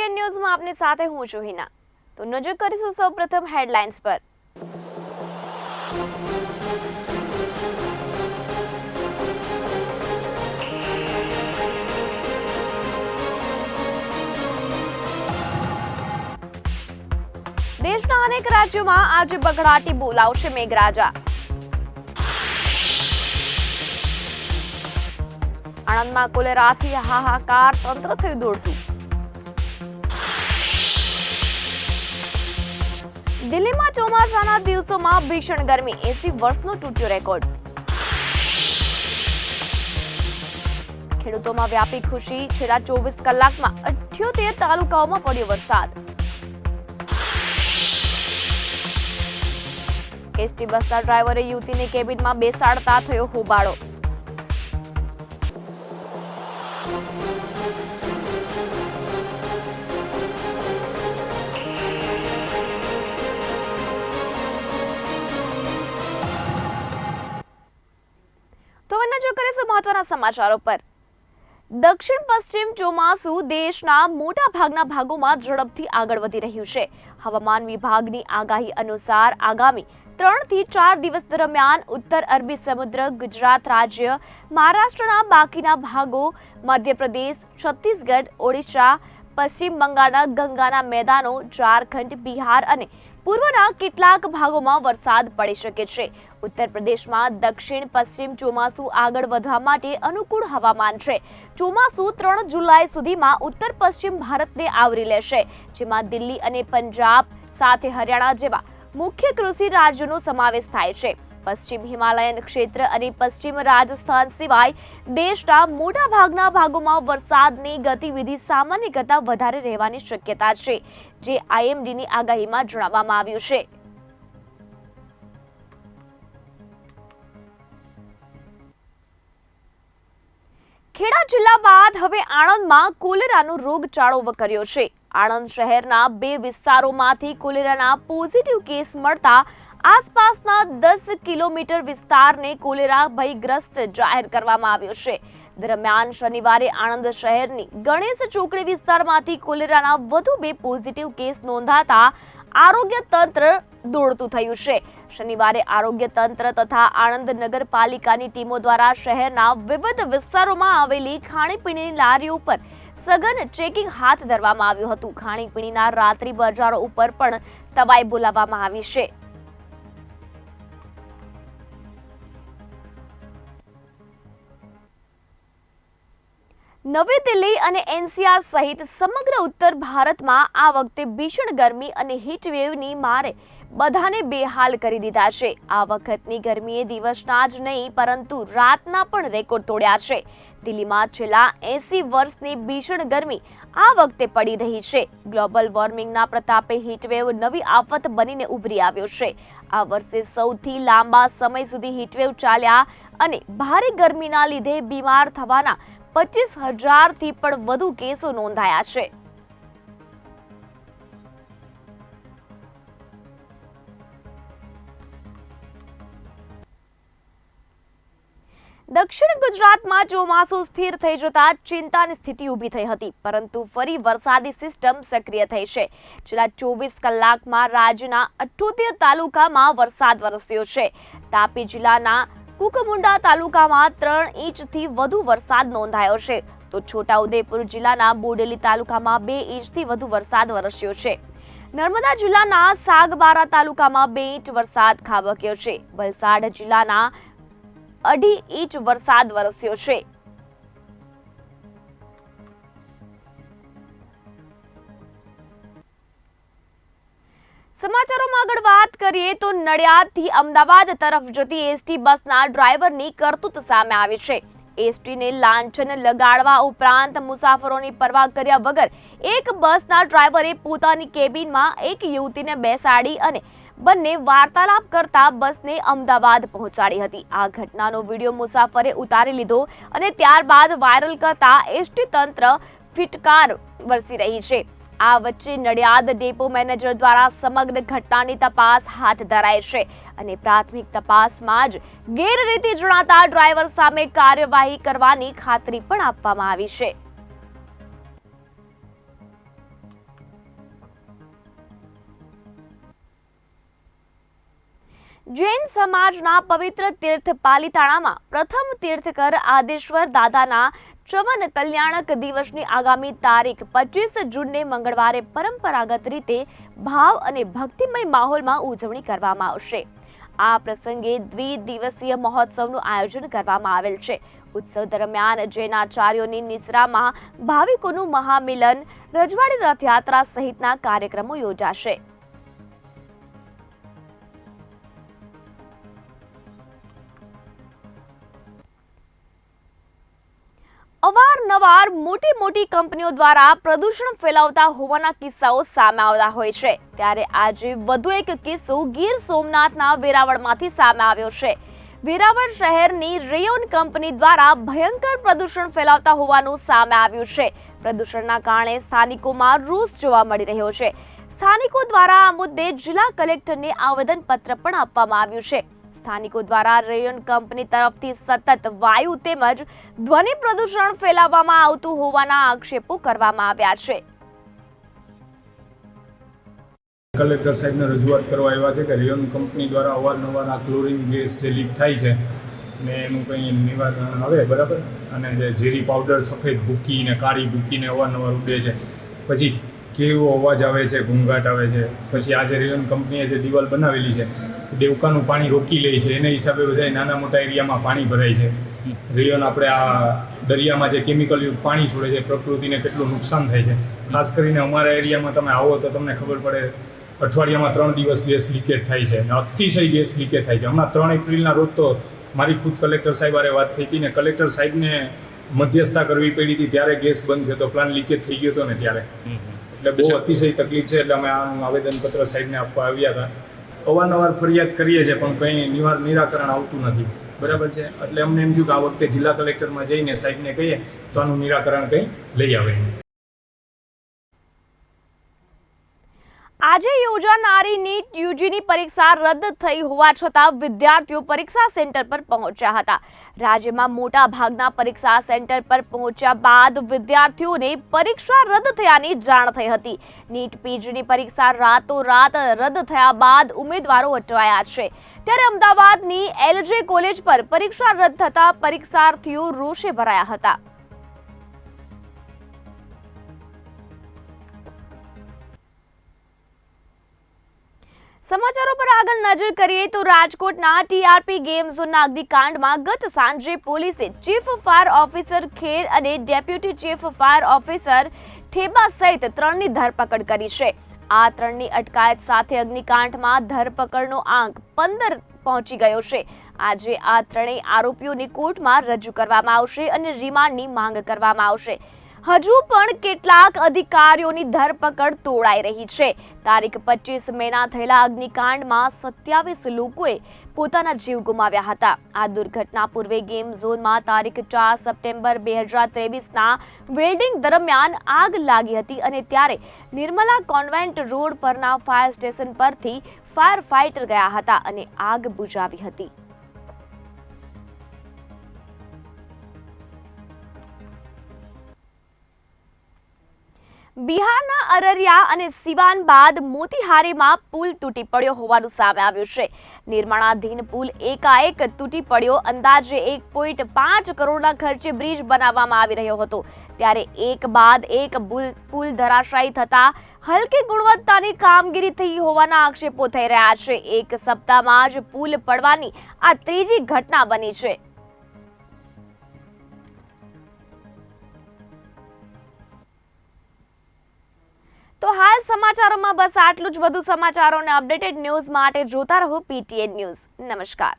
Weekend ન્યૂઝમાં આપની સાથે હું છું હિના। તો નજર કરીશું સૌપ્રથમ હેડલાઇન્સ પર। દેશના અનેક રાજ્યોમાં આજે બગડાટી બોલાવશે મેઘરાજા। આણંદમાં કોલેરાથી હાહાકાર, તંત્ર થયું દોડતું। દિલ્હીમાં ચોમાસાના દિવસોમાં ભીષણ ગરમી, 80 વર્ષનો તૂટ્યો રેકોર્ડ। ખેડૂતોમાં વ્યાપી ખુશી, છેલ્લા 24 કલાકમાં 78 તાલુકાઓમાં પડ્યો વરસાદ। એસટી બસના ડ્રાઈવરે યુવતીને કેબિનમાં બેસાડતા થયો હોબાળો। મહત્વના સમાચારો પર। દક્ષિણ પશ્ચિમ ચોમાસું દેશના મોટા ભાગના ભાગોમાં ઝડપથી આગળ વધી રહ્યું છે। હવામાન વિભાગની આગાહી અનુસાર આગામી 3 થી 4 દિવસ દરમિયાન ઉત્તર અરબી સમુદ્ર, ગુજરાત રાજ્ય, મહારાષ્ટ્રના બાકીના ભાગો, મધ્યપ્રદેશ, છત્તીસગઢ, ઓડિશા, પશ્ચિમ બંગાળના ગંગાના મેદાનો, ઝારખંડ, બિહાર અને પૂર્વના કેટલાક ભાગોમાં વરસાદ પડી શકે છે। ઉત્તર પ્રદેશમાં દક્ષિણ પશ્ચિમ ચોમાસું આગળ વધવા માટે અનુકૂળ હવામાન છે। ચોમાસું 3 જુલાઈ સુધીમાં ઉત્તર પશ્ચિમ ભારતને આવરી લેશે, જેમાં દિલ્હી અને પંજાબ સાથે હરિયાણા જેવા મુખ્ય કૃષિ રાજ્યોનો સમાવેશ થાય છે। પશ્ચિમ હિમાલયન ક્ષેત્ર અને પશ્ચિમ રાજસ્થાન સિવાય દેશના મોટા ભાગના ભાગોમાં વરસાદની ગતિવિધિ સામાન્ય કરતાં વધારે રહેવાની શક્યતા છે, જે આઈએમડીની આગાહીમાં જણાવવામાં આવ્યું છે। ખેડા જિલ્લા બાદ હવે આણંદમાં કોલેરાનો રોગચાળો વકર્યો છે। આણંદ શહેરના 2 વિસ્તારોમાંથી કોલેરાના પોઝિટિવ કેસ મળતા આસપાસના 10 કિલોમીટર વિસ્તારને કોલેરા ભયગ્રસ્ત જાહેર કરવામાં આવ્યો છે। દરમિયાન શનિવારે આણંદ શહેરની ગણેશ ચોકડી વિસ્તારમાંથી કોલેરાના વધુ 2 પોઝિટિવ કેસ નોંધાતા આરોગ્ય તંત્ર દોડતું થયું છે। શનિવારે આરોગ્ય તંત્ર તથા આણંદ નગરપાલિકાની ટીમો દ્વારા શહેરના વિવિધ વિસ્તારોમાં આવેલી ખાણીપીણીની લારીઓ પર સઘન ચેકિંગ હાથ ધરવામાં આવ્યું હતું। ખાણીપીણીના રાત્રિ બજારો ઉપર પણ તવાઈ બોલાવવામાં આવી છે। નવી દિલ્હી અને એનસીઆર સહિત સમગ્ર ઉત્તર ભારતમાં આ વખતે ભીષણ ગરમી અને હીટવેવની મારે બધાને બેહાલ કરી દીધા છે। આ વખતની ગરમીએ દિવસના જ નહીં પરંતુ રાતના પણ રેકોર્ડ તોડ્યા છે। દિલ્હીમાં છેલ્લા 80 વર્ષની ભીષણ ગરમી આ વખતે પડી રહી છે। ગ્લોબલ વોર્મિંગના પ્રતાપે હીટવેવ નવી આફત બનીને ઉભરી આવ્યો છે। આ વર્ષે સૌથી લાંબા સમય સુધી હીટવેવ ચાલ્યા અને ભારે ગરમીના લીધે બીમાર થવાના 25,000 થી પણ વધુ કેસો નોંધાયા છે। દક્ષિણ ગુજરાતમાં ચોમાસું સ્થિર થઈ જતા ચિંતાની સ્થિતિ ઊભી થઈ હતી, પરંતુ ફરી વરસાદી સિસ્ટમ સક્રિય થઈ છે। છેલ્લા 24 કલાકમાં રાજ્યના 78 તાલુકામાં વરસાદ વરસ્યો છે। તાપી જિલ્લાના કુકમુંડા તાલુકામાં 3 ઇંચથી વધુ વરસાદ નોંધાયો છે, તો છોટાઉદેપુર જિલ્લાના બોડેલી તાલુકામાં 2 ઇંચથી વધુ વરસાદ વરસ્યો છે। નર્મદા જિલ્લાના સાગબારા તાલુકામાં 2 ઇંચ વરસાદ ખાબક્યો છે। વલસાડ જિલ્લાના 2.5 ઇંચ વરસાદ વરસ્યો છે। સમાચારોમાં આગળ વાત કરીએ તો નડિયાદથી અમદાવાદ તરફ જતી એસટી બસના ડ્રાઈવરની કરતૂત સામે આવી છે। એસટીને લાંછન લગાડવા ઉપરાંત મુસાફરોની પરવા કર્યા વગર એક બસના ડ્રાઈવરે પોતાની કેબિનમાં એક યુવતીને બેસાડી અને બંને વાર્તાલાપ કરતા બસને અમદાવાદ પહોંચાડી હતી। આ ઘટનાનો વિડીયો મુસાફરે ઉતારી લીધો અને ત્યારબાદ વાયરલ કરતા એસટી તંત્ર ફિટકાર વરસી રહી છે। આ વચ્ચે નડિયાદ ડેપો મેનેજર દ્વારા સમગ્ર ઘટનાની તપાસ હાથ ધરાઈ છે અને પ્રાથમિક તપાસમાં જ ગેરરીતિ જણાતા ડ્રાઈવર સામે કાર્યવાહી કરવાની ખાતરી પણ આપવામાં આવી છે। જૈન સમાજના પવિત્ર તીર્થ પાલિતાણામાં પ્રથમ તીર્થકર આદેશ્વર દાદાના ચમન કલ્યાણક દિવસની આગામી તારીખ 25 જૂનને મંગળવારે પરંપરાગત રીતે ભાવ અને ભક્તિમય માહોલમાં ઉજવણી કરવામાં આવશે. આ પ્રસંગે દ્વિદિવસીય મહોત્સવનું આયોજન કરવામાં આવેલ છે. ઉત્સવ દરમિયાન જૈનાચાર્યોની નિસરામાં ભાવિકોનું મહામિલન, રજવાડી રથયાત્રા સહિતના કાર્યક્રમો યોજાશે. અવારનવાર મોટી કંપનીઓ દ્વારા પ્રદૂષણ ફેલાવતા હોવાના કિસ્સાઓ સામે આવતા હોય છે. ત્યારે આજે વધુ એક કિસ્સો ગીર સોમનાથના વેરાવળમાંથી સામે આવ્યો છે. વેરાવળ શહેરની રેયોન કંપની દ્વારા ભયંકર પ્રદૂષણ ફેલાવતા હોવાનું સામે આવ્યું છે. પ્રદૂષણના કારણે સ્થાનિકોમાં રોષ જોવા મળી રહ્યો છે. સ્થાનિકો દ્વારા આ મુદ્દે જિલ્લા કલેક્ટરને આવેદનપત્ર પણ આપવામાં આવ્યું છે. સ્થાનિકો દ્વારા રેયોન કંપની તરફથી સતત વાયુ તેમજ ધ્વનિ પ્રદૂષણ ફેલાવવામાં આવતું હોવાના આક્ષેપો કરવામાં આવ્યા છે. કલેક્ટર સાહેબને રજૂઆત કરવા આવ્યા છે કે રેયોન કંપની દ્વારા અવારનવાર આ ક્લોરીન ગેસ જે લીક થાય છે ને એનું કંઈ નિવારણ આવે, બરાબર, અને જે ઝેરી પાવડર સફેદ ભૂકી ને કાળી ભૂકીને અવારનવાર ઉડે છે, પછી કેવો અવાજ આવે છે, ઘૂંઘાટ આવે છે, પછી આજે રેયોન કંપનીએ જે દિવાલ બનાવેલી છે દેવકાનું પાણી રોકી લે છે, એના હિસાબે બધા નાના મોટા એરિયામાં પાણી ભરાય છે. રેયોન આપણે આ દરિયામાં જે કેમિકલયુક્ત પાણી છોડે છે પ્રકૃતિને કેટલું નુકસાન થાય છે. ખાસ કરીને અમારા એરિયામાં તમે આવો તો તમને ખબર પડે, અઠવાડિયામાં 3 દિવસ ગેસ લીકેજ થાય છે અને અતિશય ગેસ લીકેજ થાય છે. હમણાં 3 એપ્રિલના રોજ તો મારી ખુદ કલેક્ટર સાહેબ હારે વાત થઈ હતી ને કલેક્ટર સાહેબને મધ્યસ્થતા કરવી પડી હતી, ત્યારે ગેસ બંધ થયો હતો, પ્લાન લીકેજ થઈ ગયો હતો ને ત્યારે. એટલે બહુ અતિશય તકલીફ છે. એટલે અમે આનું આવેદનપત્ર સાહેબને આપવા આવ્યા હતા. અવારનવાર ફરિયાદ કરીએ છીએ પણ કંઈ નિરાકરણ આવતું નથી, બરાબર છે. એટલે અમને એમ થયું કે આ વખતે જિલ્લા કલેક્ટરમાં જઈને સાહેબને કહીએ તો આનું નિરાકરણ કંઈ લઈ આવે. આજે યોજાનારી નીટ યુજીની પરીક્ષા રદ થઈ હોવા છતાં વિદ્યાર્થીઓ પરીક્ષા સેન્ટર પર પહોંચ્યા હતા. રાજ્યમાં મોટા ભાગના પરીક્ષા સેન્ટર પર પહોંચ્યા બાદ વિદ્યાર્થીઓને પરીક્ષા રદ થયાની જાણ થઈ હતી. નીટ પીજીની પરીક્ષા રાતોરાત રદ થયા બાદ ઉમેદવારો અટવાયા છે. ત્યારે અમદાવાદની એલજે કોલેજ પર પરીક્ષા રદ થતા પરીક્ષાર્થીઓ રોષે ભરાયા હતા. સમાચારો પર આગળ નજર કરીએ તો રાજકોટના ટીઆરપી ગેમ ઝોનના અગ્નિકાંડમાં ગત સાંજે પોલીસે ચીફ ફાયર ઓફિસર ખેર અને deputy chief fire officer Theba સહિત 3ની ધરપકડ કરી છે. આ 3ની અટકાયત સાથે અગ્નિકાંડમાં ધરપકડનો આંક 15 પહોંચી ગયો છે. આજે આ 3 આરોપીઓને કોર્ટમાં રજૂ કરવામાં આવશે અને રિમાન્ડની માંગ કરવામાં આવશે. હજુ પણ કેટલાક અધિકારીઓની ધરપકડ તોડાઈ રહી છે. તારીખ 25 મેના થયેલા અગ્નિકાંડમાં 27 લોકોએ પોતાના જીવ ગુમાવ્યા હતા. આ દુર્ઘટના પૂર્વે ગેમ ઝોનમાં તારીખ 4 સપ્ટેમ્બર 2023ના વેલ્ડિંગ દરમિયાન આગ લાગી હતી અને ત્યારે નિર્મલા કોન્વેન્ટ રોડ પરના ફાયર સ્ટેશન પરથી ફાયર ફાઇટર ગયા હતા અને આગ બુઝાવી હતી. બિહારના અરરિયા અને સિવાન બાદ મોતીહારીમાં પુલ તૂટી પડ્યો હોવાનું સામે આવ્યું છે. નિર્માણાધીન પુલ એકાએક તૂટી પડ્યો. અંદાજે 1.5 કરોડના ખર્ચે બ્રિજ બનાવવામાં આવી રહ્યો હતો. ત્યારે એક બાદ એક પુલ ધરાશાયી થતા હલકી ગુણવત્તાની કામગીરી થઈ હોવાના આક્ષેપો થઈ રહ્યા છે. એક સપ્તાહમાં જ પુલ પડવાની આ ત્રીજી ઘટના બની છે. તો હાલ સમાચારોમાં બસ આટલું જ. વધુ સમાચારો અને અપડેટેડ ન્યૂઝ માટે જોતા રહો PTN ન્યૂઝ. નમસ્કાર.